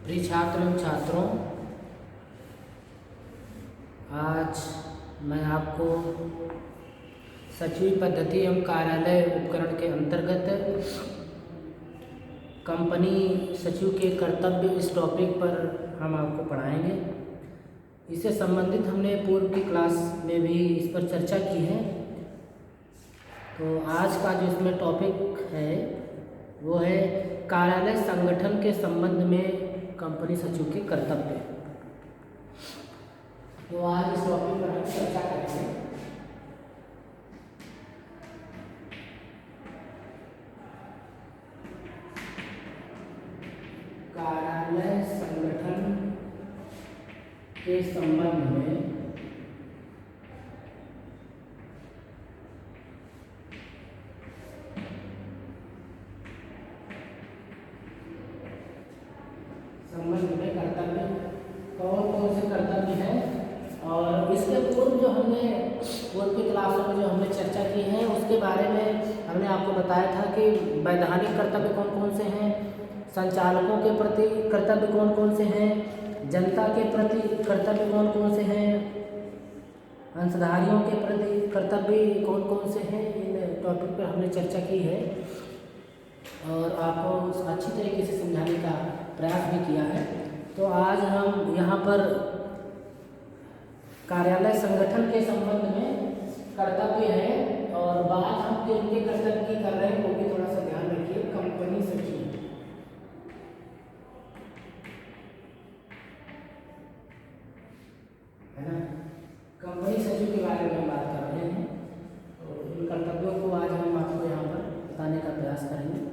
प्रिय छात्र एवं छात्रों, आज मैं आपको सचिव पद्धति एवं कार्यालय उपकरण के अंतर्गत कंपनी सचिव के कर्तव्य इस टॉपिक पर हम आपको पढ़ाएंगे। इससे संबंधित हमने पूर्व की क्लास में भी इस पर चर्चा की है। तो आज का जो इसमें टॉपिक है वो है कार्यालय संगठन के संबंध में कंपनी सचिव के कर्तव्य। तो आज इस टॉपिक पर हम चर्चा करेंगे। कार्यालय संगठन के संबंध में कर्तव्य कौन कौन से कर्तव्य हैं, और इसके पूर्व जो हमने पूर्व की क्लासों में जो हमने चर्चा की है उसके बारे में हमने आपको बताया था कि वैधानिक कर्तव्य कौन कौन से हैं, संचालकों के प्रति कर्तव्य कौन कौन से हैं, जनता के प्रति कर्तव्य कौन कौन से हैं, अंशधारियों के प्रति कर्तव्य कौन कौन से हैं। इन टॉपिक पर हमने चर्चा की है और आपको अच्छी तरीके से समझाने का प्रयास भी किया है। तो आज हम यहाँ पर कार्यालय संगठन के संबंध में कर्तव्य है और बात हम उनके कर्तव्य की कर रहे हैं, वो भी थोड़ा सा ध्यान रखिए। कंपनी सचिव है ना, कंपनी सचिव के बारे में हम बात कर रहे हैं। तो इन कर्तव्यों को आज हम आपको यहाँ पर बताने का प्रयास करेंगे।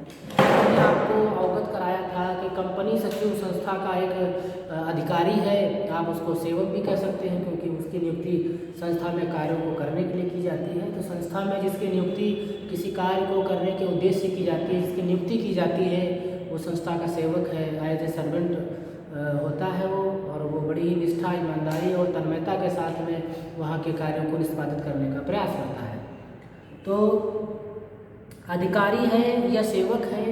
मैंने आपको अवगत कराया था कि कंपनी सचिव संस्था का एक अधिकारी है। आप उसको सेवक भी कह सकते हैं क्योंकि उसकी नियुक्ति संस्था में कार्यों को करने के लिए की जाती है। तो संस्था में जिसकी नियुक्ति किसी कार्य को करने के उद्देश्य से की जाती है, जिसकी नियुक्ति की जाती है, वो संस्था का सेवक है, एज ए सर्वेंट होता है वो, और वो बड़ी ही निष्ठा, ईमानदारी और तन्मयता के साथ में वहाँ के कार्यों को निष्पादित करने का प्रयास करता है। तो अधिकारी है या सेवक है,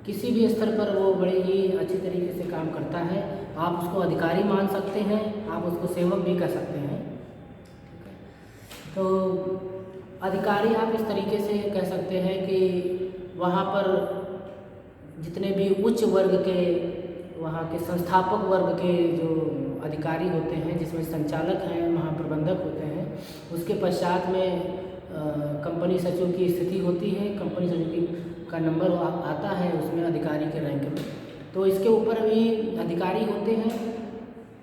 किसी भी स्तर पर वो बड़े ही अच्छी तरीके से काम करता है। आप उसको अधिकारी मान सकते हैं, आप उसको सेवक भी कह सकते हैं। तो अधिकारी आप इस तरीके से कह सकते हैं कि वहाँ पर जितने भी उच्च वर्ग के, वहाँ के संस्थापक वर्ग के जो अधिकारी होते हैं, जिसमें संचालक हैं, महाप्रबंधक होते हैं, उसके पश्चात में कंपनी सचिव की स्थिति होती है। कंपनी सचिव का नंबर आता है उसमें अधिकारी के रैंक में। तो इसके ऊपर भी अधिकारी होते हैं।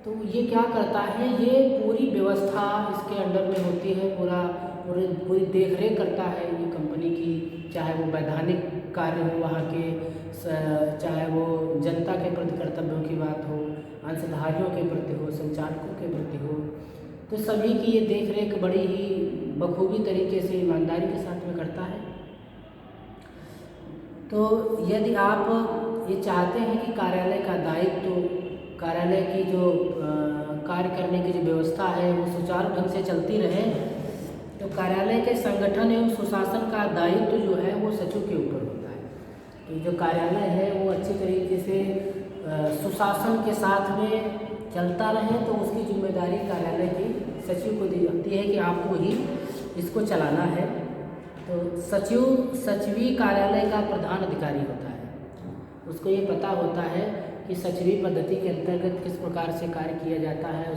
तो ये क्या करता है, ये पूरी व्यवस्था इसके अंडर में होती है, पूरी देख रेख करता है ये कंपनी की, चाहे वो वैधानिक कार्य हो वहाँ के, चाहे वो जनता के प्रति कर्तव्यों की बात हो, अंशधारियों के प्रति हो, संचालकों के प्रति हो। तो सभी की ये देख रेख बड़ी ही बखूबी तरीके से ईमानदारी के साथ में करता है। तो यदि आप ये चाहते हैं कि कार्यालय का दायित्व, कार्यालय की जो कार्य करने की जो व्यवस्था है वो सुचारू ढंग से चलती रहे, तो कार्यालय के संगठन एवं सुशासन का दायित्व जो है वो सचिव के ऊपर होता है। तो जो कार्यालय है वो अच्छी तरीके से सुशासन के साथ में चलता रहे, तो उसकी जिम्मेदारी कार्यालय की सचिव को दी जाती है कि आपको ही इसको चलाना है। तो सचिव सचिवी कार्यालय का प्रधान अधिकारी होता है। उसको ये पता होता है कि सचिवी पद्धति के अंतर्गत किस प्रकार से कार्य किया जाता है,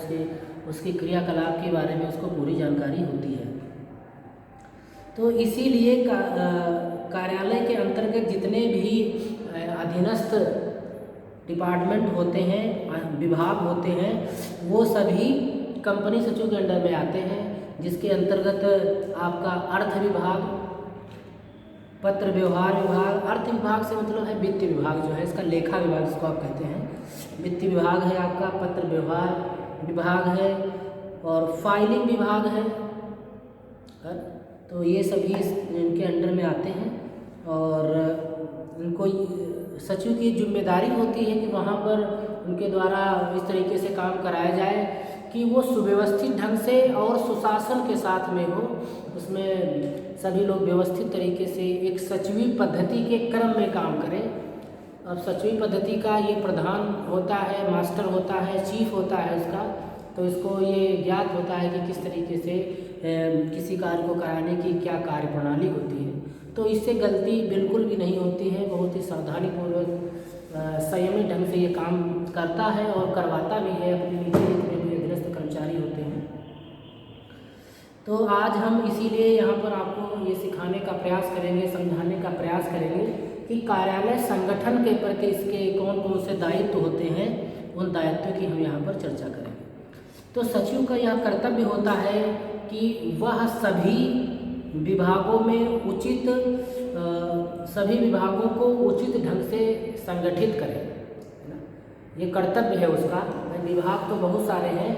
उसकी क्रियाकलाप के बारे में उसको पूरी जानकारी होती है। तो इसीलिए कार्यालय के अंतर्गत जितने भी अधीनस्थ डिपार्टमेंट होते हैं, विभाग होते हैं, वो सभी कंपनी सचिव के अंडर में आते हैं, जिसके अंतर्गत आपका अर्थ विभाग, पत्र व्यवहार विभाग, अर्थ विभाग से मतलब है वित्त विभाग जो है, इसका लेखा विभाग जिसको आप कहते हैं, वित्त विभाग है आपका, पत्र व्यवहार विभाग है और फाइलिंग विभाग है। तो ये सभी इनके अंडर में आते हैं और उनको सचिव की जिम्मेदारी होती है कि वहाँ पर उनके द्वारा इस तरीके से काम कराया जाए कि वो सुव्यवस्थित ढंग से और सुशासन के साथ में हो, उसमें सभी लोग व्यवस्थित तरीके से एक सचिवी पद्धति के क्रम में काम करें। अब सचिवी पद्धति का ये प्रधान होता है, मास्टर होता है, चीफ होता है उसका, तो इसको ये ज्ञात होता है कि किस तरीके से किसी कार्य को कराने की क्या कार्य प्रणाली होती है। तो इससे गलती बिल्कुल भी नहीं होती है, बहुत ही सावधानीपूर्वक संयमित ढंग से ये काम करता है और करवाता भी है अपने नीचे जितने भी अधीनस्थ कर्मचारी होते हैं। तो आज हम इसीलिए यहाँ पर आपको ये सिखाने का प्रयास करेंगे, समझाने का प्रयास करेंगे कि कार्यालय संगठन के प्रति इसके कौन कौन से दायित्व होते हैं, उन दायित्वों की हम यहाँ पर चर्चा करेंगे। तो सचिव का यह कर्तव्य होता है कि वह सभी विभागों में सभी विभागों को उचित ढंग से संगठित करें, है ना। ये कर्तव्य है उसका। विभाग तो बहुत सारे हैं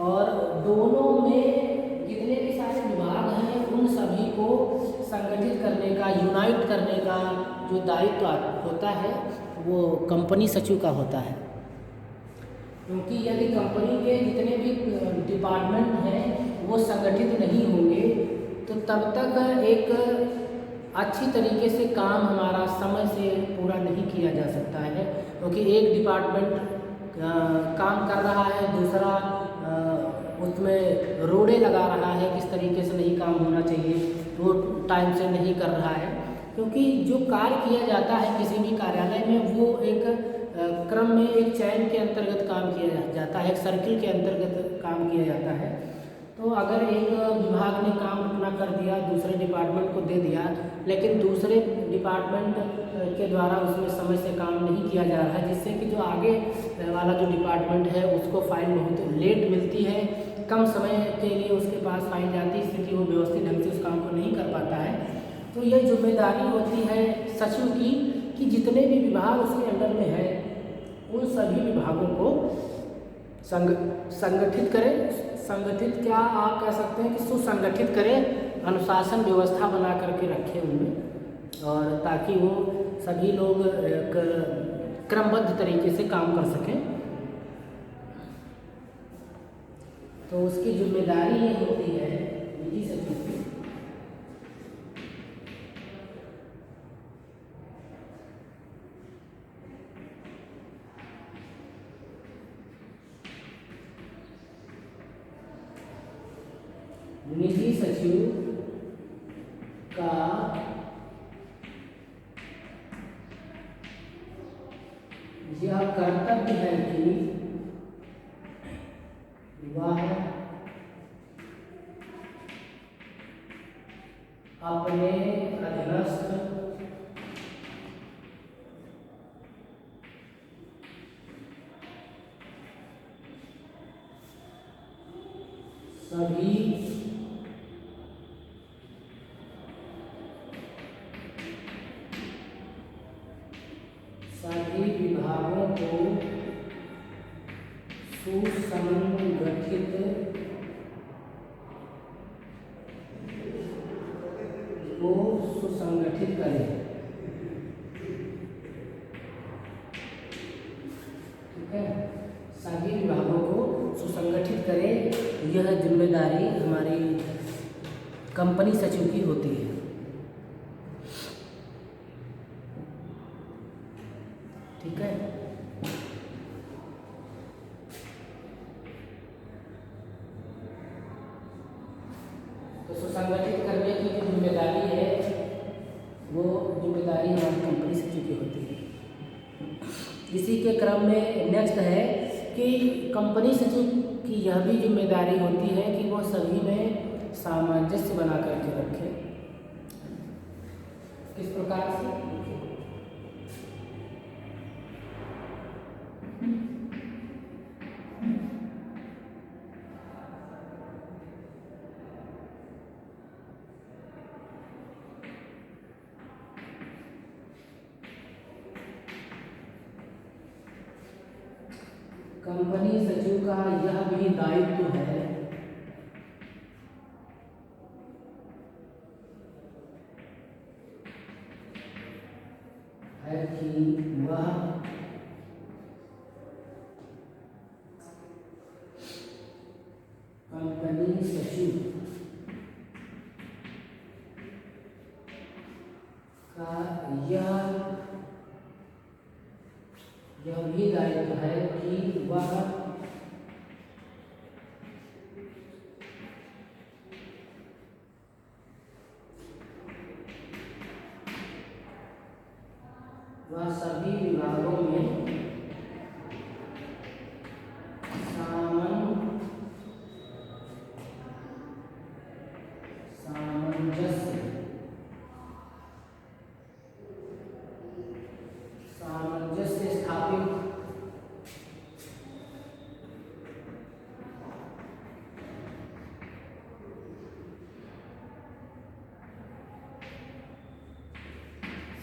और दोनों में जितने भी सारे विभाग हैं उन सभी को संगठित करने का, यूनाइट करने का जो दायित्व होता है वो कंपनी सचिव का होता है। क्योंकि यदि कंपनी के जितने भी डिपार्टमेंट हैं वो संगठित नहीं होंगे तो तब तक एक अच्छी तरीके से काम हमारा समय से पूरा नहीं किया जा सकता है। क्योंकि एक डिपार्टमेंट काम कर रहा है, दूसरा उसमें रोड़े लगा रहा है, किस तरीके से नहीं काम होना चाहिए, वो टाइम से नहीं कर रहा है। क्योंकि जो कार्य किया जाता है किसी भी कार्यालय में वो एक क्रम में, एक चैन के अंतर्गत काम किया जाता है, एक सर्किल के अंतर्गत काम किया जाता है। तो अगर एक विभाग ने काम अपना कर दिया, दूसरे डिपार्टमेंट को दे दिया, लेकिन दूसरे डिपार्टमेंट के द्वारा उसमें समय से काम नहीं किया जा रहा है, जिससे कि जो आगे वाला जो डिपार्टमेंट है उसको फाइल बहुत लेट मिलती है, कम समय के लिए उसके पास फाइल जाती है, इससे कि वो व्यवस्थित ढंग से उस काम को नहीं कर पाता है। तो यह जिम्मेदारी होती है सचिव की कि जितने भी विभाग उसके अंडर में है उन सभी विभागों को संगठित करें। संगठित क्या आप कह सकते हैं कि सुसंगठित करें, अनुशासन व्यवस्था बना करके रखें उनमें, और ताकि वो सभी लोग एक क्रमबद्ध तरीके से काम कर सकें। तो उसकी जिम्मेदारी ये होती है निजी सचिव की निजी सचिव का यह कर्तव्य है कि वह अपने अधीनस्थ सभी विभागों को सुसंगठित करें। ठीक है, सभी विभागों को सुसंगठित करें, यह जिम्मेदारी हमारी कंपनी सचिव की होती है। ठीक है, तो सुसंगठित करने की जो जिम्मेदारी है वो जिम्मेदारी हमारी कंपनी सचिव की होती है। इसी के क्रम में नेक्स्ट है कि कंपनी सचिव की यह भी जिम्मेदारी होती है कि वो सभी में सामंजस्य बना करके रखे। किस प्रकार से? कंपनी सचिव का यह भी दायित्व है कि वह कंपनी सचिव यह भी दायित्व है कि वह सभी विभागों में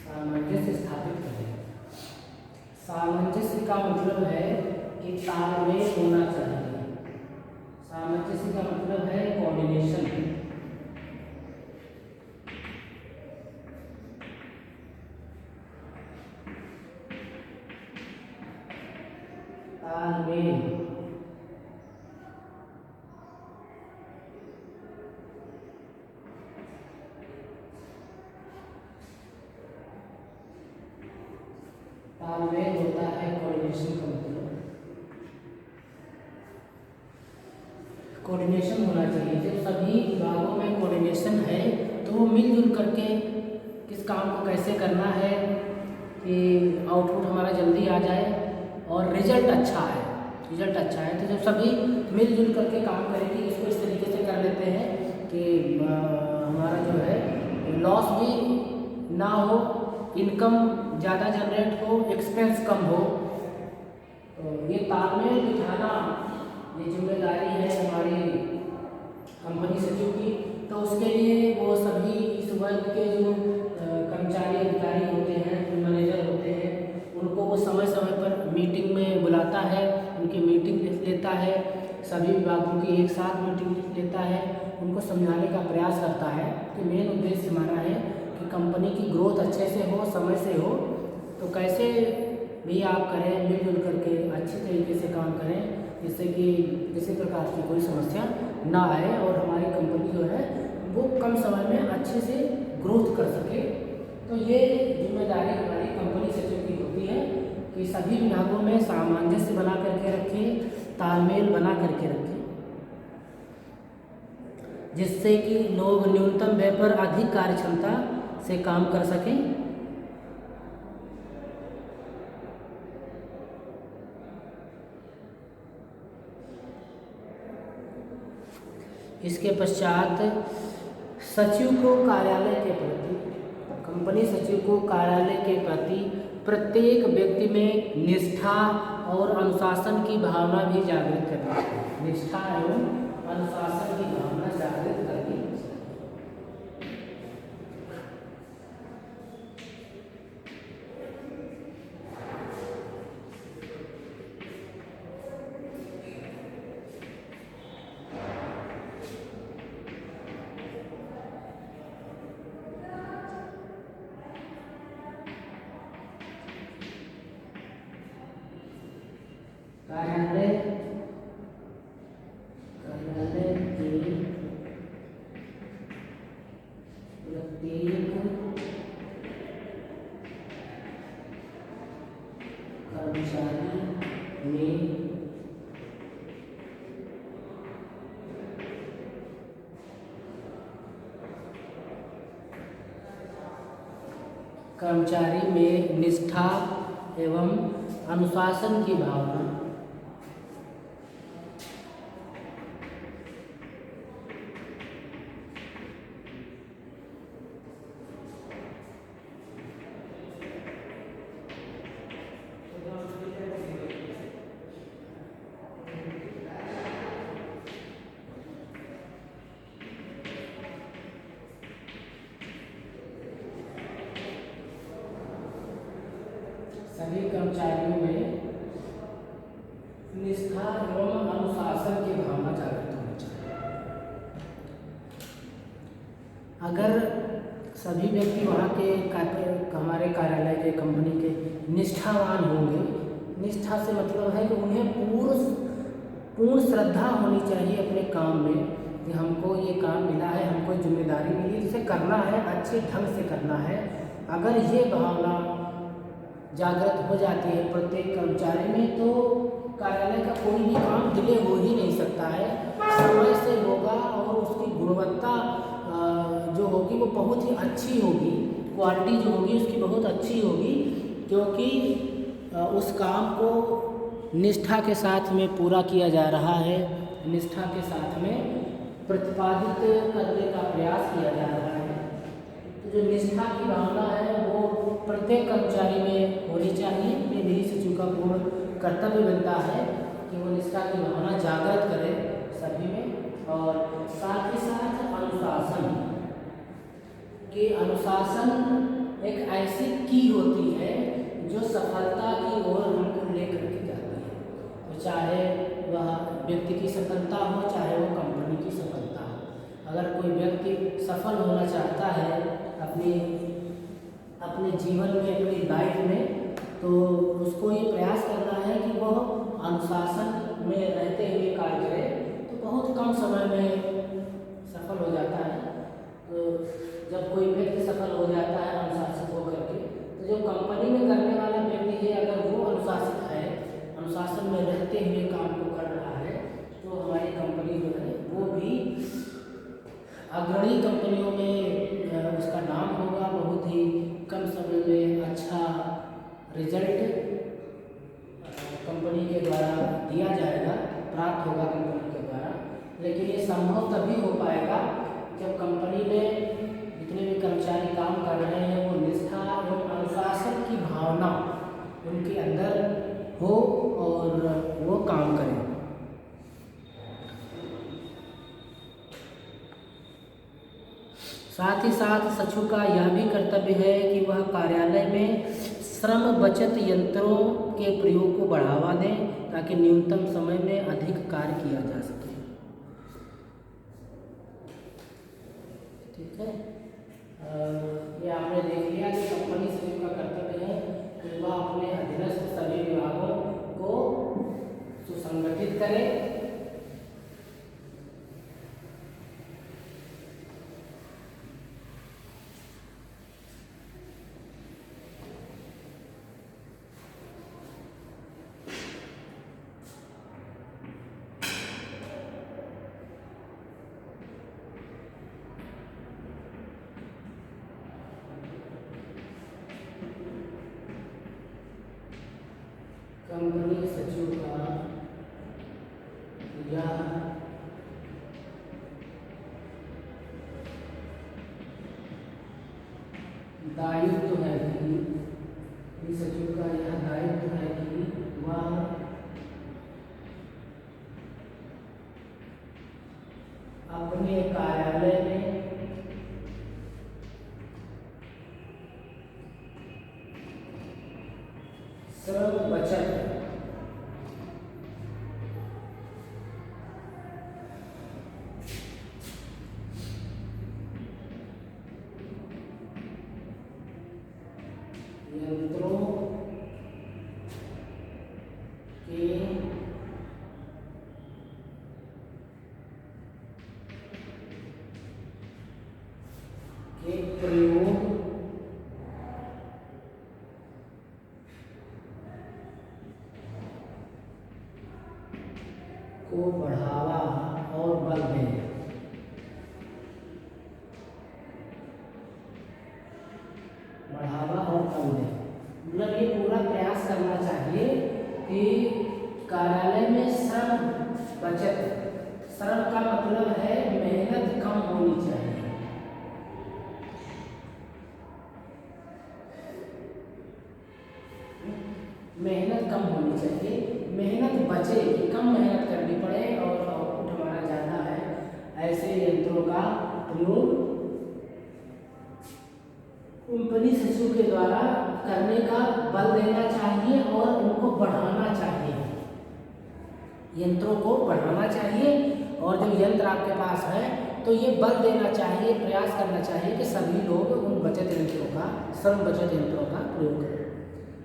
सामंजस्य स्थापित करें। सामंजस्य का मतलब है कि तालमेल होना चाहिए। सामंजस्य का मतलब है कोऑर्डिनेशन। तालमेल तालमेल होता है कोऑर्डिनेशन का मतलब। कोऑर्डिनेशन होना चाहिए। जब सभी विभागों में कोऑर्डिनेशन है तो वो मिलजुल करके किस काम को कैसे करना है कि आउटपुट हमारा जल्दी आ जाए और रिजल्ट अच्छा है। तो जब सभी मिलजुल करके काम करेंगे, इसको इस तरीके से कर लेते हैं कि हमारा जो है लॉस भी ना हो, इनकम ज़्यादा जनरेट हो, एक्सपेंस कम हो। तो ये तालमेल बिठाना ये जिम्मेदारी है हमारी कंपनी सचिव की। तो उसके लिए वो सभी इस वर्ग के जो कर्मचारी अधिकारी होते हैं, मैनेजर होते हैं, उनको वो समय समय पर मीटिंग में बुलाता है, उनकी मीटिंग लेता है, सभी विभागों की एक साथ मीटिंग लेता है, उनको समझाने का प्रयास करता है कि मेन उद्देश्य हमारा है कि कंपनी की ग्रोथ अच्छे से हो, समय से हो। तो कैसे भी आप करें, मिलजुल करके अच्छी तरीके से काम करें, जिससे कि किसी प्रकार की कोई समस्या ना आए और हमारी कंपनी जो है वो कम समय में अच्छे से ग्रोथ कर सके। तो ये जिम्मेदारी हमारी कंपनी सचिव की होती है कि सभी विभागों में सामंजस्य बना करके रखें, तालमेल बना करके रखें, जिससे कि लोग न्यूनतम व्यय पर अधिक कार्यक्षमता से काम कर सकें। इसके पश्चात सचिव को कार्यालय के प्रति, कंपनी सचिव को कार्यालय के प्रति प्रत्येक व्यक्ति में निष्ठा और अनुशासन की भावना भी जागृत करनी चाहिए। निष्ठा एवं अनुशासन की भावना जागृत करनी चाहिए। कार्यालय के प्रत्येक कर्मचारी में निष्ठा एवं अनुशासन की भावना सभी कर्मचारियों में निष्ठा एवं अनुशासन की भावना जागृत होनी चाहिए। अगर सभी व्यक्ति वहाँ के हमारे कार्यालय के, कंपनी के निष्ठावान होंगे, निष्ठा से मतलब है कि उन्हें पूर्ण श्रद्धा होनी चाहिए अपने काम में कि हमको ये काम मिला है, हमको जिम्मेदारी मिली, जिसे करना है, अच्छे ढंग से करना है, अगर ये भावना जागृत हो जाती है प्रत्येक कर्मचारी में, तो कार्यालय का कोई भी काम डिले हो ही नहीं सकता है, समय से होगा और उसकी गुणवत्ता जो होगी वो बहुत ही अच्छी होगी, क्वालिटी जो होगी उसकी बहुत अच्छी होगी, क्योंकि उस काम को निष्ठा के साथ में पूरा किया जा रहा है, निष्ठा के साथ में प्रतिपादित करने का प्रयास किया जा रहा है। तो जो निष्ठा की भावना है वो प्रत्येक कर्मचारी में होनी चाहिए। ये निजी सचिव का पूर्ण कर्तव्य बनता है कि वो निष्ठा की भावना जागृत करे सभी में। और साथ ही साथ अनुशासन, कि अनुशासन एक ऐसी की होती है जो सफलता की ओर हमको लेकर के जाती है, तो चाहे वह व्यक्ति की सफलता हो, चाहे वो कंपनी की सफलता हो। अगर कोई व्यक्ति सफल होना चाहता है अपने जीवन में, अपनी लाइफ में, तो उसको ये प्रयास करना है कि वह अनुशासन में रहते हुए कार्य करे, तो बहुत कम समय में सफल हो जाता है। तो जब कोई व्यक्ति सफल हो जाता है अनुशासित होकर के, तो जो कंपनी में करने वाला व्यक्ति है अगर वो अनुशासित है, अनुशासन में रहते हुए काम को कर रहा है, तो हमारी कंपनी जो है वो भी अग्रणी कंपनियों में उसका नाम होगा, बहुत ही कम समय में अच्छा रिजल्ट कंपनी के द्वारा दिया जाएगा, प्राप्त होगा कंपनी के द्वारा। लेकिन ये संभव तभी हो पाएगा जब कंपनी में जितने भी कर्मचारी काम कर रहे हैं वो निष्ठा एवं अनुशासन की भावना उनके अंदर हो और वो काम करें। साथ ही साथ सचिव का यह भी कर्तव्य है कि वह कार्यालय में श्रम बचत यंत्रों के प्रयोग को बढ़ावा दें ताकि न्यूनतम समय में अधिक कार्य किया जा सके। ठीक है, ये आपने देख लिया कि कंपनी सचिव का कर्तव्य है कि वह अपने अधीनस्थ सभी विभागों को सुसंगठित करे, कंपनी सचिव का यह दायित्व है कि सचिव का यह दायित्व है कि वह अपने कार्यालय में श्रम बचत यंत्रों के प्रयोग को बढ़ावा और बल दें। बढ़ावा और बल दें मतलब ये पूरा प्रयास करना चाहिए कि कार्यालय में श्रम बचत, श्रम का मतलब है मेहनत कम होनी चाहिए। मेहनत कम होनी चाहिए, मेहनत बचे, कम मेहनत करनी पड़े और आउटपुट हमारा ज़्यादा है, ऐसे यंत्रों का प्रयोग कंपनी सचिव के द्वारा करने का बल देना चाहिए और उनको बढ़ाना चाहिए, यंत्रों को बढ़ाना चाहिए। और जब यंत्र आपके पास है तो ये बल देना चाहिए, प्रयास करना चाहिए कि सभी लोग उन बचत यंत्रों का, श्रम बचत यंत्रों का प्रयोग करें।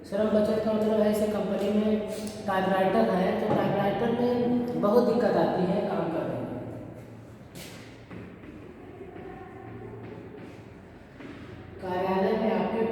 श्रम बचत का मतलब है ऐसे कंपनी में टाइपराइटर है तो टाइपराइटर में बहुत दिक्कत आती है काम करने में। कार्यालय में आपके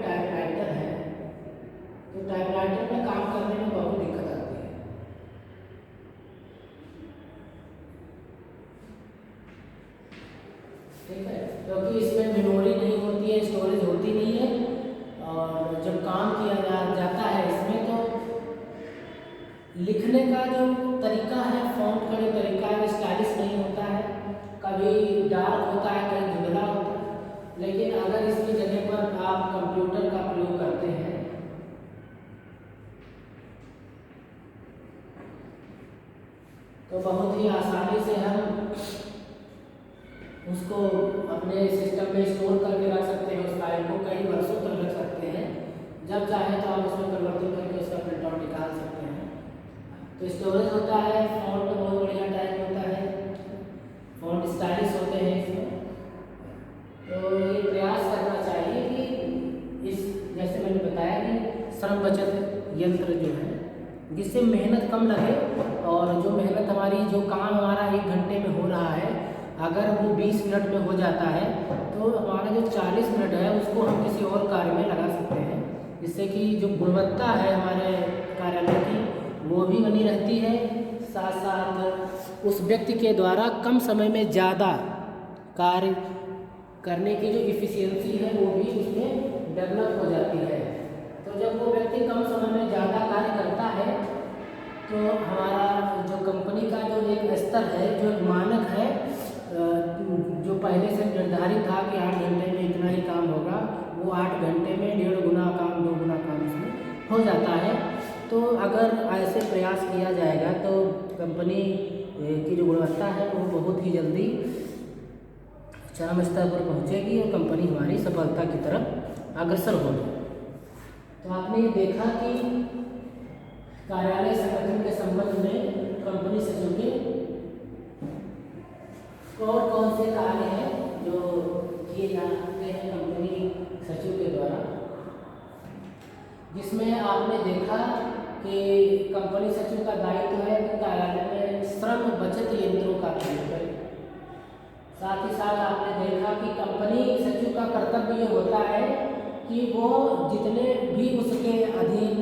तो बहुत ही आसानी से हम उसको अपने सिस्टम में स्टोर करके रख सकते हैं। उस फाइल को कई वर्षों तक रख सकते हैं। जब चाहे तो आप उसमें परिवर्तन करके उसका प्रिंट आउट निकाल सकते हैं। तो स्टोरेज होता है, फॉन्ट बहुत बढ़िया टाइप होता है, फॉन्ट स्टाइलिश होते हैं इसमें। तो ये प्रयास करना चाहिए कि इस, जैसे मैंने बताया कि श्रम बचत यंत्र जो है, जिससे मेहनत कम लगे और जो मेहनत हमारी, जो काम हमारा 1 घंटे में हो रहा है, अगर वो 20 मिनट में हो जाता है तो हमारा जो 40 मिनट है उसको हम किसी और कार्य में लगा सकते हैं, जिससे कि जो गुणवत्ता है हमारे कार्यालय की वो भी बनी रहती है। साथ साथ उस व्यक्ति के द्वारा कम समय में ज़्यादा कार्य करने की जो इफ़िशियंसी है वो भी उसमें डेवलप हो जाती है। तो जब वो व्यक्ति कम समय में ज़्यादा कार्य करता है तो हमारा जो कंपनी का जो एक स्तर है, जो एक मानक है, जो पहले से निर्धारित था कि 8 घंटे में इतना ही काम होगा, वो 8 घंटे में 1.5 गुना काम, 2 गुना काम इसमें हो जाता है। तो अगर ऐसे प्रयास किया जाएगा तो कंपनी की जो गुणवत्ता है वो बहुत ही जल्दी चरम स्तर पर पहुंचेगी और कंपनी हमारी सफलता की तरफ अग्रसर होगी। तो आपने ये देखा कि कार्यालय संगठन के संबंध में कंपनी सचिव के और कौन से कार्य हैं जो किए जाते हैं कंपनी सचिव के द्वारा, जिसमें आपने देखा कि कंपनी सचिव का दायित्व है कि कार्यालय में श्रम बचत यंत्रों का प्रयोग करें। साथ ही साथ आपने देखा कि कंपनी सचिव का कर्तव्य ये होता है कि वो जितने भी उसके अधीन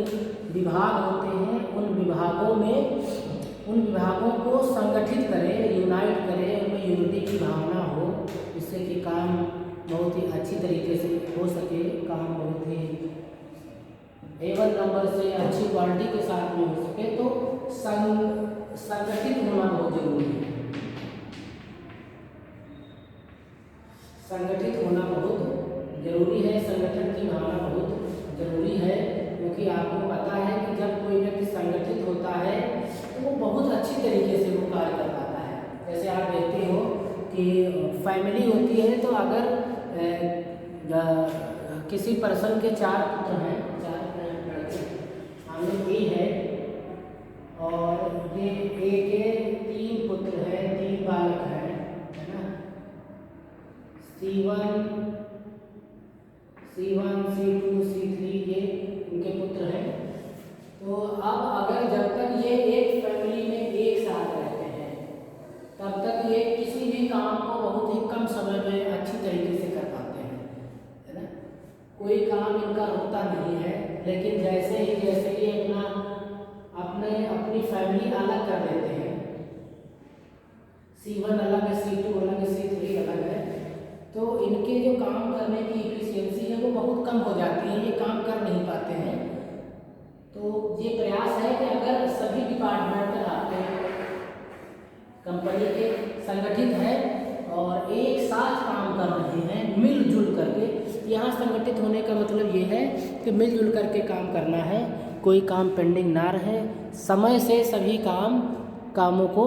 विभाग होते हैं उन विभागों को संगठित करे, यूनाइट करे, उनमें यूनिटी की भावना हो, जिससे कि काम बहुत ही अच्छी तरीके से हो सके, काम बहुत ही A1 नंबर से अच्छी क्वालिटी के साथ में हो सके। तो संगठित होना बहुत जरूरी है, संगठित होना बहुत जरूरी है, संगठन की भावना बहुत जरूरी है, क्योंकि आपको पता है कि जब कोई व्यक्ति संगठित होता है तो वो बहुत अच्छी तरीके से वो कार्य कर पाता है। जैसे आप देखते हो कि फैमिली होती है, तो अगर किसी पर्सन के 4 पुत्र हैं, 4 लड़के, मान लो ए है और ये ए के 3 पुत्र हैं, 3 बालक हैं, है ना, C1, C2, C3 ये उनके पुत्र हैं। तो अब अगर जब तक ये एक फैमिली में एक साथ रहते हैं तब तक ये किसी भी काम को बहुत ही कम समय में अच्छी तरीके से कर पाते हैं, है ना, कोई काम इनका रुकता नहीं है। लेकिन जैसे ही अपनी फैमिली अलग कर देते हैं, C1 अलग है, C2 अलग है, C3 अलग है, तो इनके जो काम करने की इफिशियंसी है वो बहुत कम हो जाती है, ये काम कर नहीं पाते हैं। तो ये प्रयास है कि अगर सभी डिपार्टमेंट आपके कंपनी के संगठित है और एक साथ काम कर रहे हैं मिलजुल करके, यहाँ संगठित होने का मतलब ये है कि मिलजुल करके काम करना है, कोई काम पेंडिंग ना रहे, समय से सभी कामों को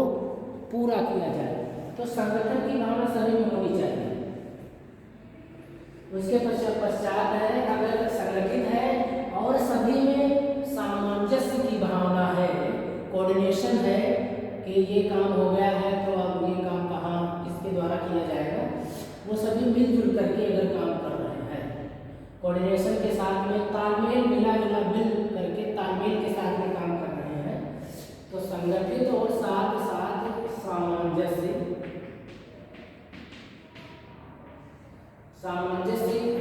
पूरा किया जाए। तो संगठन की भावना सभी में होनी चाहिए। उसके पश्चात है, अगर संगठित है और सभी में सामंजस्य की भावना है, कोऑर्डिनेशन है कि ये काम हो गया है तो अब ये काम कहाँ किसके द्वारा किया जाएगा, वो सभी मिलजुल करके अगर काम कर रहे हैं, कोऑर्डिनेशन के साथ में तालमेल, मिला मिल करके तालमेल के साथ में काम कर रहे हैं, तो संगठित और साथ साथ सामंजस्य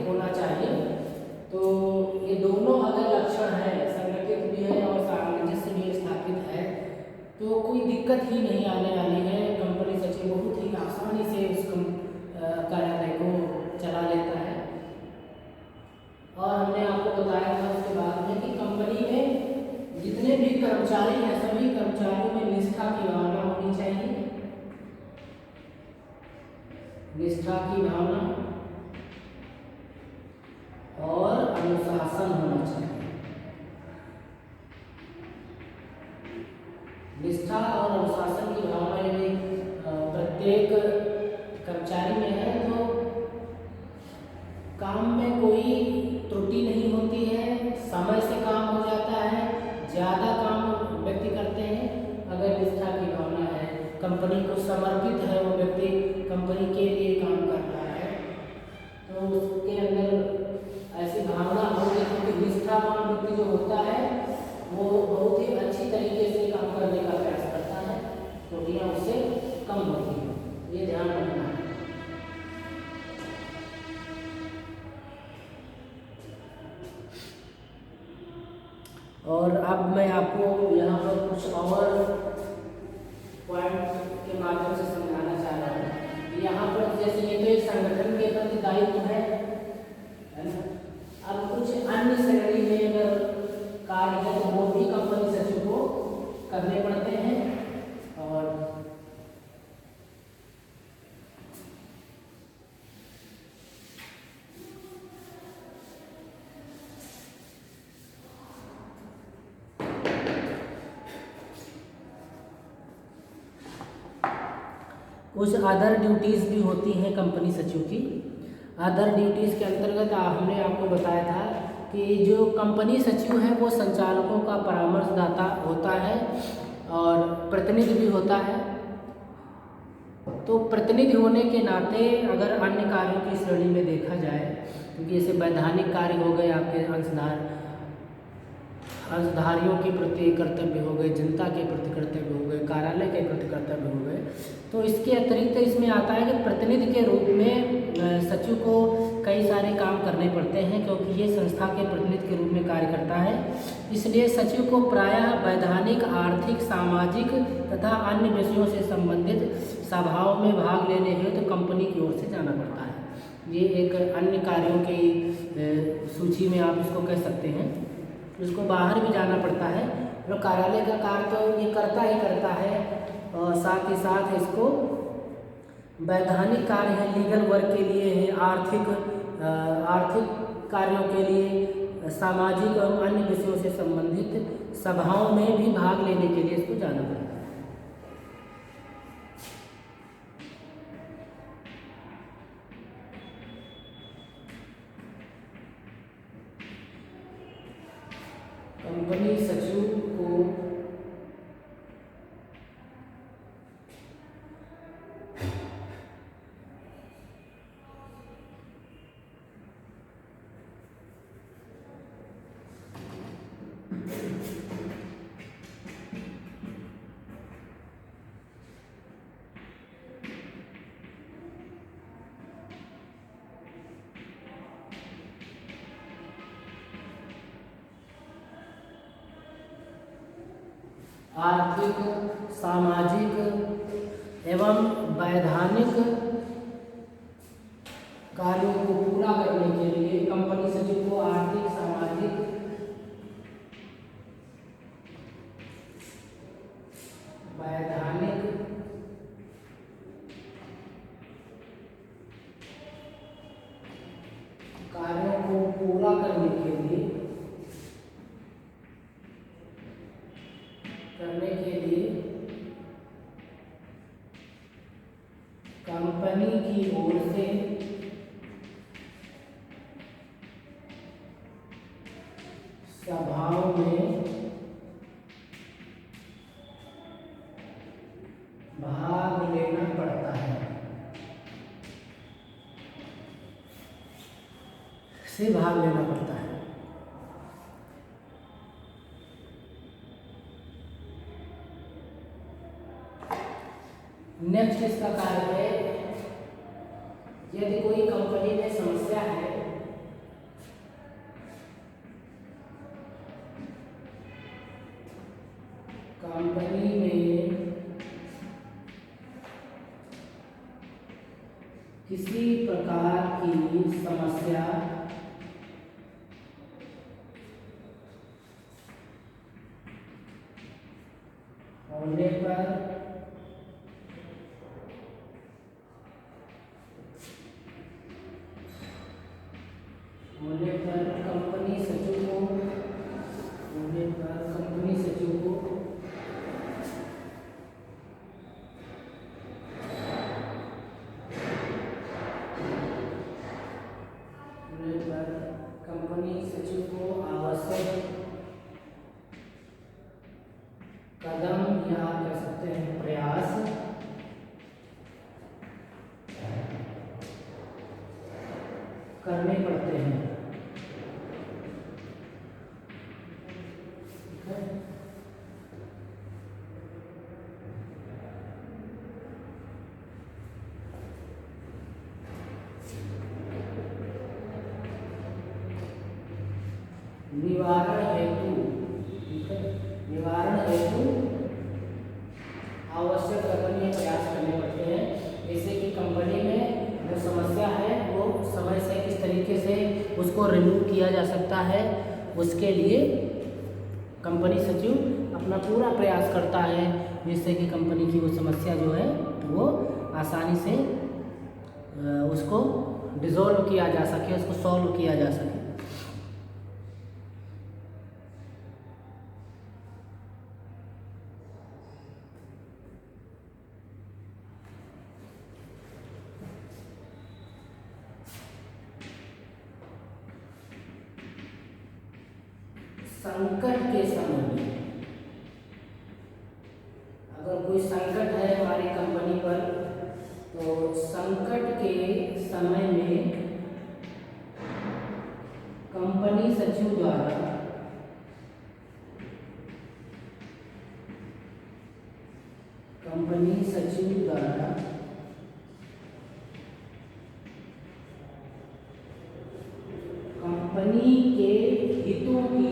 होना चाहिए। तो ये दोनों अगर लक्षण है, संगठित भी है और सामंजस्य भी स्थापित है, तो कोई दिक्कत ही नहीं आने वाली है। कंपनी सचिव बहुत ही आसानी से उस कार्यालय को चला लेता है। और हमने आपको बताया था उसके बाद में कि कंपनी में जितने भी कर्मचारी हैं सभी कर्मचारियों में निष्ठा की भावना होनी चाहिए, निष्ठा की भावना और अनुशासन होना चाहिए। निष्ठा और अनुशासन की भावना निष्काम व्यक्ति जो होता है वो बहुत ही अच्छी तरीके से काम करने का प्रयास करता है, त्रुटियां उससे कम होती हैं, ये ध्यान रखना है। और अब मैं आपको यहाँ पर कुछ और पॉइंट के माध्यम से समझाना चाह रहा हूँ। यहाँ पर जैसे ये तो एक संगठन के प्रति दायित्व है ना। अब कुछ अन्य श्रेणी में अगर कार्य है तो वो भी कंपनी सचिव को करने पड़ते हैं। और कुछ अदर ड्यूटीज़ भी होती हैं कंपनी सचिव की। अदर ड्यूटीज़ के अंतर्गत हमने आपको बताया था कि जो कंपनी सचिव है वो संचालकों का परामर्शदाता होता है और प्रतिनिधि भी होता है। तो प्रतिनिधि होने के नाते अगर अन्य कार्यों की श्रेणी में देखा जाए, क्योंकि जैसे वैधानिक कार्य हो गए, आपके अंशधारियों के प्रति कर्तव्य हो गए, जनता के प्रति कर्तव्य हो गए, कार्यालय के प्रति कर्तव्य हो गए, तो इसके अतिरिक्त इसमें आता है कि प्रतिनिधि के रूप में सचिव को कई सारे काम करने पड़ते हैं, क्योंकि ये संस्था के प्रतिनिधि के रूप में कार्य करता है। इसलिए सचिव को प्रायः वैधानिक, आर्थिक, सामाजिक तथा अन्य विषयों से संबंधित सभाओं में भाग लेने हेतु तो कंपनी की ओर से जाना पड़ता है। ये एक अन्य कार्यों की सूची में आप इसको कह सकते हैं। इसको बाहर भी जाना पड़ता है, तो कार्यालय का कार्य तो ये करता ही करता है, और साथ ही साथ इसको वैधानिक कार्य है, लीगल वर्क के लिए है, आर्थिक कार्यों के लिए, सामाजिक और अन्य विषयों से संबंधित सभाओं में भी भाग लेने के लिए इसको जाना पड़ता है। कंपनी सचिव को आर्थिक, सामाजिक एवं वैधानिक कार्यों को पूरा करने के लिए कंपनी सचिव को आर्थिक, सामाजिक, वैधानिक कार्यों को पूरा करने के लिए कंपनी की ओर से सभाओं में भाग लेना पड़ता है, भाग लेना पड़ता है। नेक्स्ट इसका कार्य है, यदि कोई कंपनी में समस्या है कंपनी में किसी प्रकार की समस्या होने पर कंपनी सचिव को आवश्यक कदम या कह सकते हैं निवारण हेतु, ठीक है, निवारण हेतु आवश्यक कथनीय प्रयास करने पड़ते हैं। जैसे कि कंपनी में जो समस्या है वो समय से किस तरीके से उसको रिमूव किया जा सकता है, उसके लिए कंपनी सचिव अपना पूरा प्रयास करता है जिससे कि कंपनी की वो समस्या जो है वो आसानी से उसको डिसॉल्व किया जा सके, उसको सॉल्व किया जा सके। संकट के समय में, अगर कोई संकट है हमारी कंपनी पर, तो संकट के समय में कंपनी सचिव द्वारा कंपनी के हितों की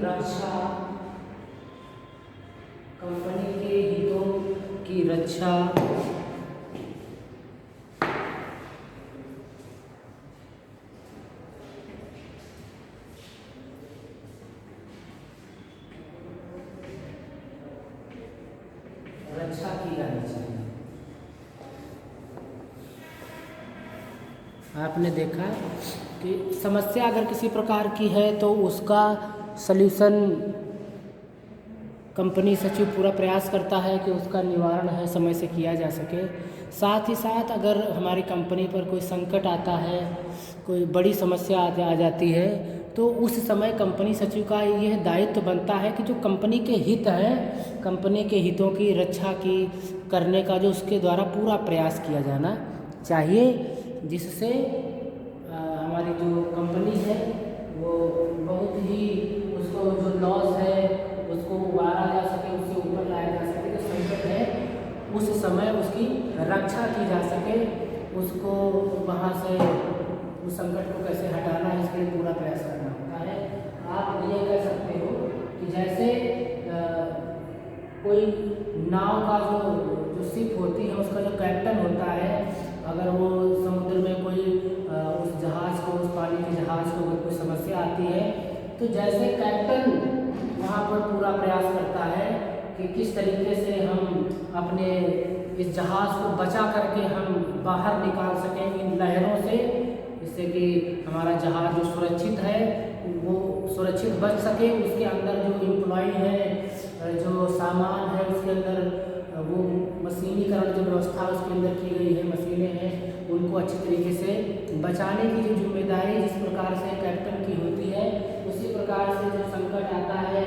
रक्षा, कंपनी के हितों की रक्षा की जानी चाहिए। आपने देखा कि समस्या अगर किसी प्रकार की है तो उसका सल्यूशन कंपनी सचिव पूरा प्रयास करता है कि उसका निवारण है समय से किया जा सके। साथ ही साथ अगर हमारी कंपनी पर कोई संकट आता है, कोई बड़ी समस्या आ जाती है, तो उस समय कंपनी सचिव का यह दायित्व बनता है कि जो कंपनी के हित हैं, कंपनी के हितों की रक्षा की करने का जो उसके द्वारा पूरा प्रयास किया जाना चाहिए, जिससे हमारी जो कंपनी है वो बहुत ही उसको जो लॉस है उसको उबारा जा सके, उससे ऊपर लाया जा सके, जो संकट है उस समय उसकी रक्षा की जा सके, उसको वहाँ से उस संकट को कैसे हटाना है इसके लिए पूरा प्रयास करना होता है। आप ये कह सकते हो कि जैसे कोई नाव का जो शिप होती है उसका जो कैप्टन होता है, अगर वो समुद्र में कोई उस जहाज़ को, उस पानी के जहाज़ को अगर कोई समस्या आती है, तो जैसे कैप्टन वहाँ पर पूरा प्रयास करता है कि किस तरीके से हम अपने इस जहाज़ को बचा करके हम बाहर निकाल सकें इन लहरों से, जिससे कि हमारा जहाज़ जो सुरक्षित है वो सुरक्षित बच सके, उसके अंदर जो एम्प्लॉय है, जो सामान है उसके अंदर वो मशीनीकरण जो व्यवस्था उसके अंदर की गई है, मशीनें हैं, उनको अच्छी तरीके से बचाने की जो जिम्मेदारी जिस प्रकार से कैप्टन की होती है, उसी प्रकार से जो संकट आता है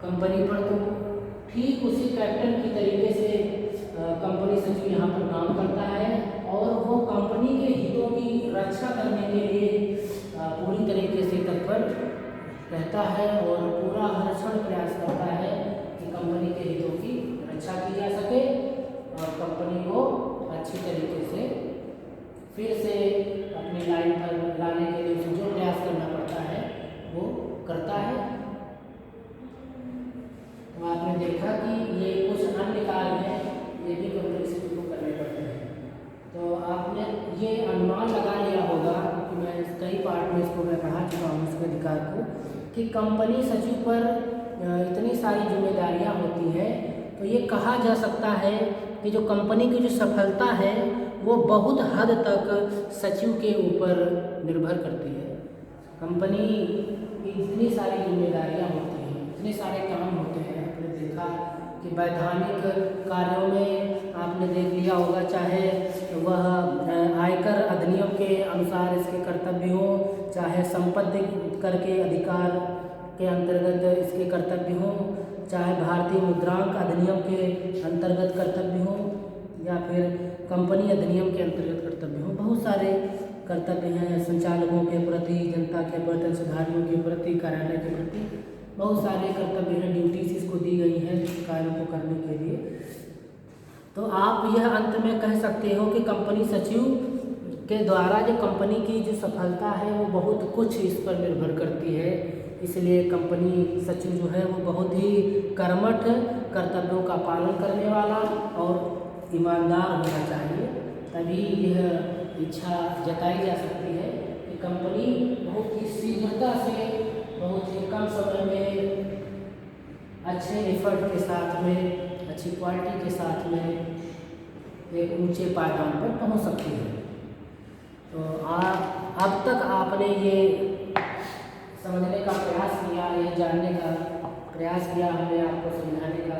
कंपनी पर, तो ठीक उसी कैप्टन की तरीके से कंपनी सचिव यहाँ पर काम करता है और वो कंपनी के हितों की रक्षा करने के लिए पूरी तरीके से तत्पर रहता है और पूरा हर क्षण प्रयास करता है कि कंपनी के हितों की रक्षा की जा सके और कंपनी को अच्छी तरीके से फिर से अपनी लाइन पर लाने के लिए जो प्रयास करना पड़ता है वो करता है। तो आपने देखा कि ये कुछ अन्य कार्य हैं, ये भी कंपनी सचिव को करने पड़ते हैं। तो आपने ये अनुमान लगा लिया होगा कि मैं कई पार्ट में इसको मैं पढ़ा चुका हूँ इसके अधिकार को, कि कंपनी सचिव पर इतनी सारी जिम्मेदारियाँ होती हैं, तो ये कहा जा सकता है कि जो कंपनी की जो सफलता है वो बहुत हद तक सचिव के ऊपर निर्भर करती है। कंपनी की इतनी सारी जिम्मेदारियाँ होती हैं, इतने सारे काम होते हैं। आपने देखा कि वैधानिक कार्यों में आपने देख लिया होगा, चाहे वह आयकर अधिनियम के अनुसार इसके कर्तव्य हो, चाहे संपत्ति कर के अधिकार के अंतर्गत इसके कर्तव्य हो, चाहे भारतीय मुद्रांक अधिनियम के अंतर्गत कर्तव्य हो, या फिर कंपनी अधिनियम के अंतर्गत कर्तव्य हो। बहुत सारे कर्तव्य हैं संचालकों के प्रति, जनता के बर्तन सुधारने के प्रति, कार्यालय के प्रति बहुत सारे कर्तव्य हैं, ड्यूटीज इसको दी गई हैं कार्यों को करने के लिए। तो आप यह अंत में कह सकते हो कि कंपनी सचिव के द्वारा जो कंपनी की जो सफलता है वो बहुत कुछ इस पर निर्भर करती है। इसलिए कंपनी सचिव जो है वो बहुत ही कर्मठ, कर्तव्यों का पालन करने वाला और ईमानदार होना चाहिए, तभी यह इच्छा जताई जा सकती है कि कंपनी बहुत ही शीघ्रता से, बहुत ही कम समय में, अच्छे एफर्ट के साथ में, अच्छी क्वालिटी के साथ में एक ऊंचे पायदान पर पहुंच सकती है। तो अब तक आपने ये समझने का प्रयास किया, ये जानने का प्रयास किया, हमने आपको समझाने का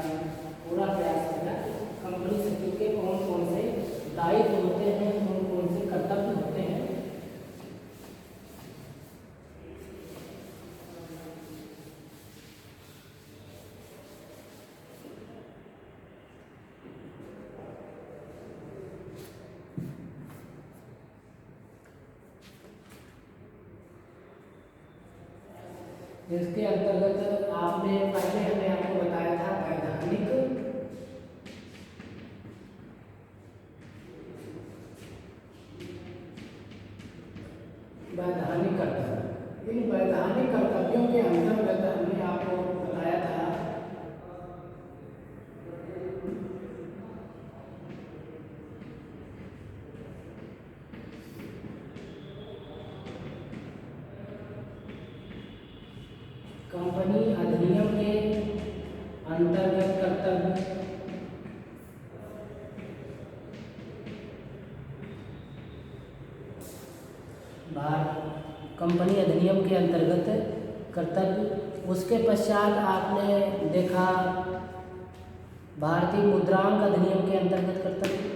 पूरा प्रयास किया कंपनी सचिव के कौन कौन से दायित्व होते हैं, कौन कौन से कर्तव्य होते हैं। इसके अंतर्गत आपने पहले हमने आपको बताया था वैधानिक कर्तव्य। इन वैधानिक कर्तव्यों के अंतर्गत हमने आपको बताया था कंपनी अधिनियम के अंतर्गत कर्तव्य, कंपनी अधिनियम के अंतर्गत कर्तव्य। उसके पश्चात आपने देखा भारतीय मुद्रांक अधिनियम के अंतर्गत कर्तव्य।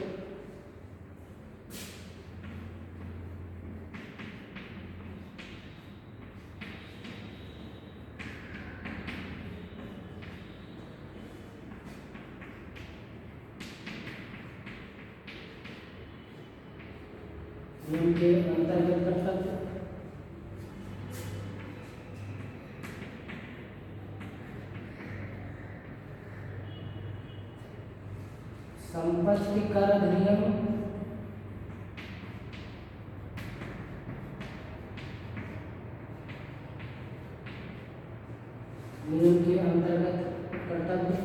के अंतर्गत कर्तव्य। संपत्ति कर अधिनियम, नियम के अंतर्गत कर्तव्य।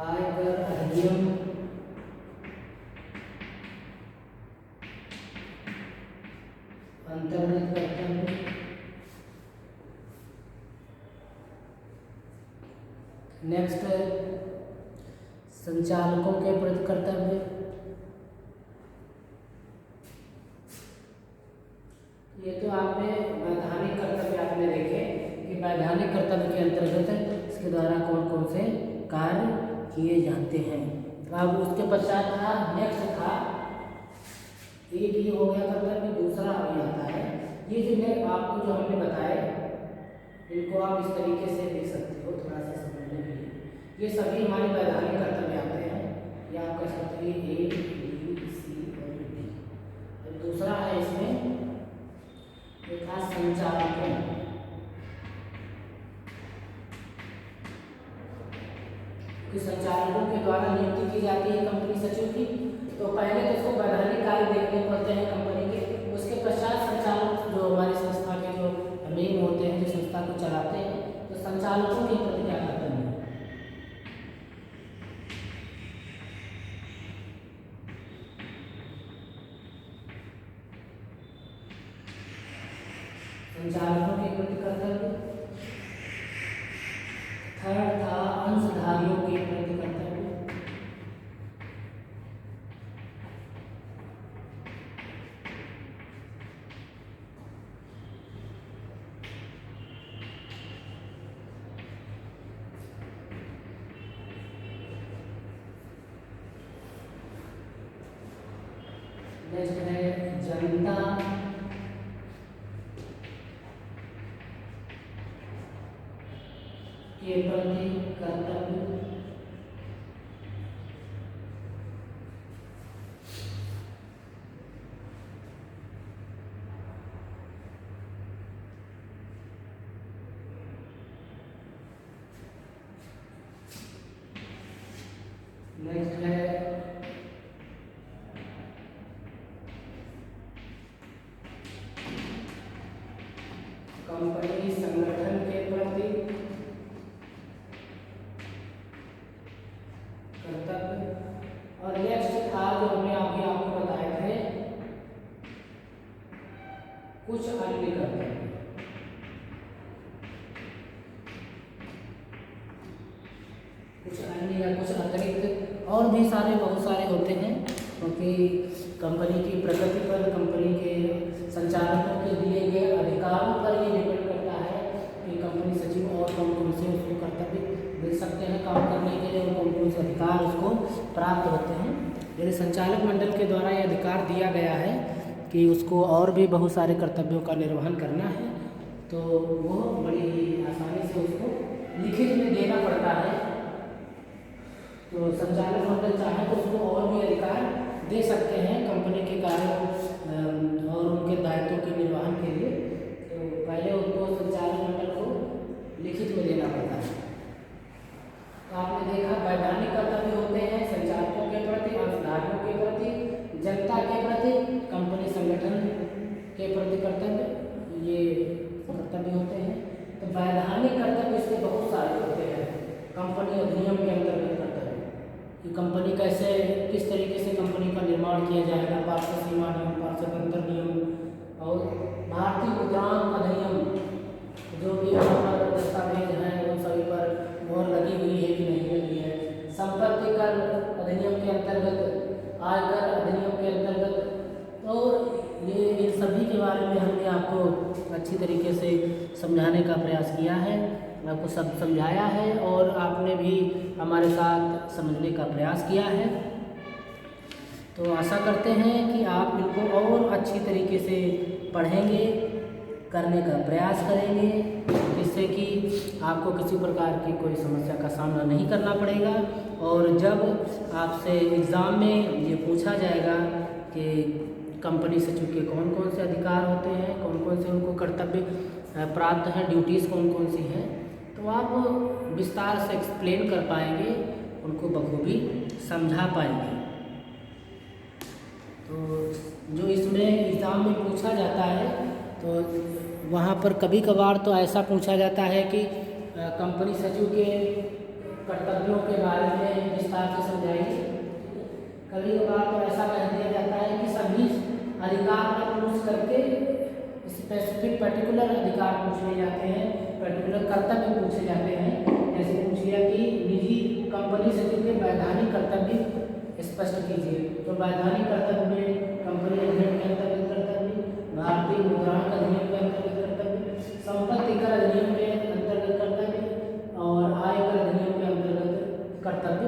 आयकर अधिनियम, अंतर्गत कर्तव्य। नेक्स्ट संचालकों के प्रति कर्तव्य। ये तो आपने वैधानिक कर्तव्य आपने देखे कि वैधानिक कर्तव्य के अंतर्गत इसके द्वारा कौन कौन से कार्य किए जाते हैं। अब उसके पश्चात था नेक्स्ट था एक ये हो गया कर्तव्य, दूसरा अभी आता है ये जो आपको जो हमने बताए इनको आप इस तरीके से देख सकते हो थोड़ा सा समझने के लिए। ये सभी हमारे वैधानिक कर्तव्य आते हैं, ये आप कह सकते हैं ए बी सी और डी। और दूसरा है इसमें एक था संचालकों, संचालकों के द्वारा नियुक्ति की जाती है कंपनी सचिव की। तो पहले तो उसको वैधानिक कार्य देखने पड़ते हैं कंपनी के, उसके पश्चात संचालक जो हमारी संस्था के जो मेन होते हैं जो संस्था को चलाते हैं, तो संचालकों के प्रति क्या कर्तव्य है। संचालकों के प्रति कर्तव्य। थर्ड था अंशधारियों के प्रति कर्तव्य। नेक्स्ट है जनता के प्रति कर्तव्य नेक्स्ट है कंपनी संगठन के प्रति कर्तव्य। और नेक्स्ट था जो हमने अभी आपको बताए थे कुछ अन्य कर्तव्य। कुछ अन्य या कुछ अतिरिक्त और भी बहुत सारे होते हैं, क्योंकि कंपनी की प्रगति पर, कंपनी के संचालकों के दिए गए अधिकारों पर ये डिपेंड करता है कि कंपनी सचिव और कौन कौन से उसको कर्तव्य मिल सकते हैं काम करने के लिए और कौन कौन से अधिकार उसको प्राप्त होते हैं। यदि संचालक मंडल के द्वारा ये अधिकार दिया गया है कि उसको और भी बहुत सारे कर्तव्यों का निर्वहन करना है, तो वो बड़ी ही आसानी से उसको लिखित में देना पड़ता है। तो संचालक मंडल चाहे तो उसको और भी अधिकार दे सकते हैं कंपनी के कार्यों और उनके दायित्वों के निर्वहन के लिए। तो पहले उनको संचालक मंडल को लिखित में देना पड़ता है। तो आपने देखा वैधानिक कर्तव्य होते हैं संचालकों के प्रति, अंशधारकों के प्रति, जनता के प्रति, कंपनी संगठन के प्रति कर्तव्य, ये कर्तव्य होते हैं। तो वैधानिक कर्तव्य इसके बहुत सारे होते हैं कंपनी अधिनियम के अंतर्गत कर्तव्य कि कंपनी कैसे, किस तरीके से कंपनी का निर्माण किया जाएगा, पार्षद सीमा नियम, पार्षद अंतर नियम और भारतीय मुद्रांक अधिनियम, जो भी वहाँ पर दस्तावेज हैं उन सभी पर मोहर लगी हुई है कि नहीं लगी है। संपत्ति कर अधिनियम के अंतर्गत, आयकर अधिनियम के अंतर्गत, तो ये इन सभी के बारे में हमने आपको अच्छी तरीके से समझाने का प्रयास किया है, आपको सब समझाया है और आपने भी हमारे साथ समझने का प्रयास किया है। तो आशा करते हैं कि आप इनको और अच्छी तरीके से पढ़ेंगे, करने का प्रयास करेंगे, जिससे कि आपको किसी प्रकार की कोई समस्या का सामना नहीं करना पड़ेगा। और जब आपसे एग्ज़ाम में ये पूछा जाएगा कि कंपनी सचिव के कौन कौन से अधिकार होते हैं, कौन कौन से उनको कर्तव्य प्राप्त हैं, ड्यूटीज़ कौन कौन सी हैं, तो आप विस्तार से एक्सप्लेन कर पाएंगे, उनको बखूबी समझा पाएंगे। तो जो इसमें एग्ज़ाम में पूछा जाता है, तो वहाँ पर कभी कभार तो ऐसा पूछा जाता है कि कंपनी सचिव के कर्तव्यों के बारे में विस्तार से समझाइए। कभी कभार तो ऐसा कह दिया जाता है कि सभी अधिकार न पूछ करके स्पेसिफिक पर्टिकुलर अधिकार पूछ लिए जाते हैं, पर्टिकुलर कर्तव्य पूछे जाते हैं। जैसे पूछ लिया कि निजी कंपनी सचिव के वैधानिक कर्तव्य स्पष्ट कीजिए, तो वैधानिक कर्तव्य में कंपनी अधिनियम के अंतर्गत कर्तव्य, भारतीय मुद्रांक अधिनियम के अंतर्गत कर्तव्य, संपत्ति कर अधिनियम के अंतर्गत कर्तव्य और आयकर अधिनियम के अंतर्गत कर्तव्य,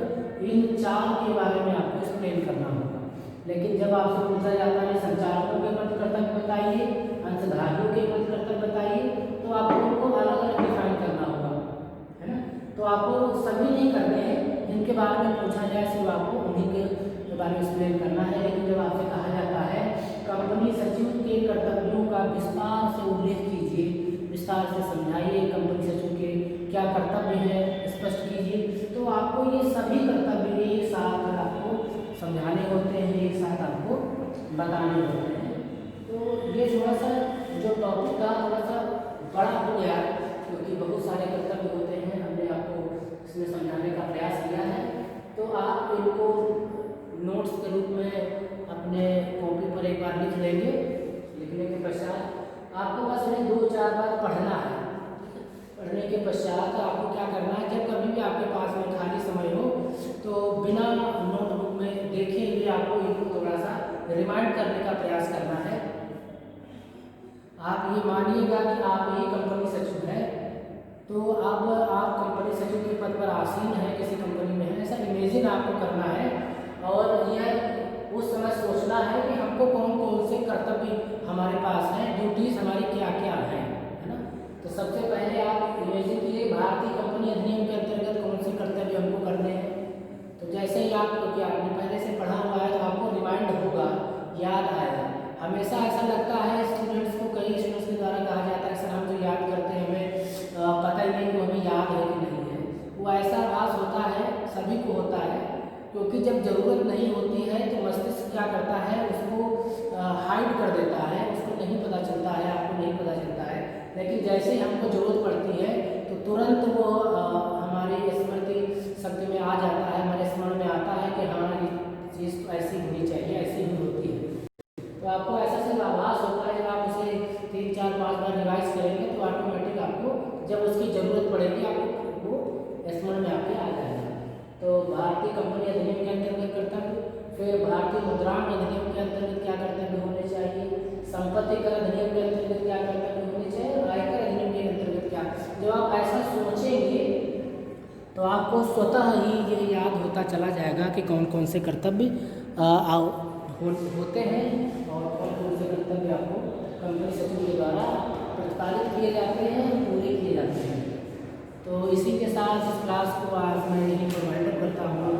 इन चार के बारे में आपको एक्सप्लेन करना होगा। लेकिन जब आपसे पूछा जाता है संचालकों के प्रति कर्तव्य बताइए, अंशधारकों के प्रति कर्तव्य बताइए, तो आपको उनको अलग अलग डिफाइन करना होगा, है ना। तो आपको सभी नहीं करने हैं, जिनके बारे में पूछा जाए सिर्फ आपको उन्हीं के बारे में एक्सप्लेन करना है। लेकिन जब आपसे कहा जाता है कंपनी सचिव के कर्तव्यों का विस्तार से उल्लेख कीजिए, विस्तार से समझाइए, कंपनी सचिव के क्या कर्तव्य हैं स्पष्ट कीजिए, तो आपको ये सभी कर्तव्य एक साथ आपको समझाने होते हैं, एक साथ आपको बताने होते हैं। तो ये थोड़ा सा जो टॉपिक था थोड़ा सा बड़ा हो गया, क्योंकि बहुत सारे कर्तव्य होते हैं, हमने आपको इसमें समझाने का प्रयास किया है। तो आप इनको नोट्स के रूप में अपने कॉपी पर एक बार लिख लेंगे। लिखने के पश्चात आपको बस इन्हें 2-4 बार पढ़ना है। पढ़ने के पश्चात आपको क्या करना है, जब कभी भी आपके पास में खाली समय हो तो बिना नोटबुक में देखे हुए आपको इनको थोड़ा सा रिमाइंड करने का प्रयास करना है। आप ये मानिएगा कि आप ही कंपनी सचिव है, तो अब आप कंपनी सचिव के पद पर आसीन है, किसी कंपनी में है, ऐसा इमेजिन आपको करना है। और यह उस समय सोचना है कि हमको कौन कौन से कर्तव्य हमारे पास हैं, ड्यूटीज़ हमारी क्या क्या हैं, है ना। तो सबसे पहले आप इमेजिन कीजिए भारतीय कंपनी अधिनियम क्योंकि जब ज़रूरत नहीं होती है तो मस्तिष्क क्या करता है, उसको हाइड कर देता है, उसको नहीं पता चलता है, आपको नहीं पता चलता है। लेकिन जैसे ही हमको ज़रूरत पड़ती है तो तुरंत वो हमारी स्मृति शक्ति में आ जाता है, हमारे स्मरण में आता है कि हाँ ये चीज़ ऐसी होनी चाहिए, ऐसी ही होती है। तो आपको ऐसा सिर्फ आभास होता है, जब आप उसे 3, 4, 5 बार रिवाइज करेंगे तो ऑटोमेटिक आपको जब उसकी ज़रूरत पड़ेगी आपको वो स्मरण में आपके आ जाएगा। तो भारतीय कंपनी अधिनियम के अंतर्गत कर्तव्य, फिर भारतीय मुद्रांक अधिनियम के अंतर्गत क्या कर्तव्य होने चाहिए, संपत्ति कर अधिनियम के अंतर्गत क्या कर्तव्य होने चाहिए, और आयकर अधिनियम के अंतर्गत क्या। जब आप ऐसा सोचेंगे तो आपको स्वतः ही ये याद होता चला जाएगा कि कौन कौन से कर्तव्य होते हैं और कौन कौन से कर्तव्य आपको कंपनी सचिव के द्वारा प्रतिपादित किए जाते हैं, पूरे किए जाते हैं। तो इसी के साथ इस क्लास को आज मैं यहीं पर वाइंड अप करता हूँ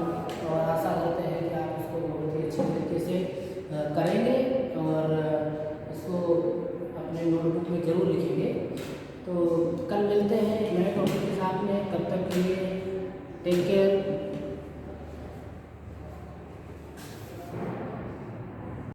और आशा करते हैं कि आप इसको बहुत ही अच्छे तरीके से करेंगे और इसको अपने नोटबुक में ज़रूर लिखेंगे। तो कल मिलते हैं एक नए टॉपिक के साथ में, तब तक के लिए टेक केयर।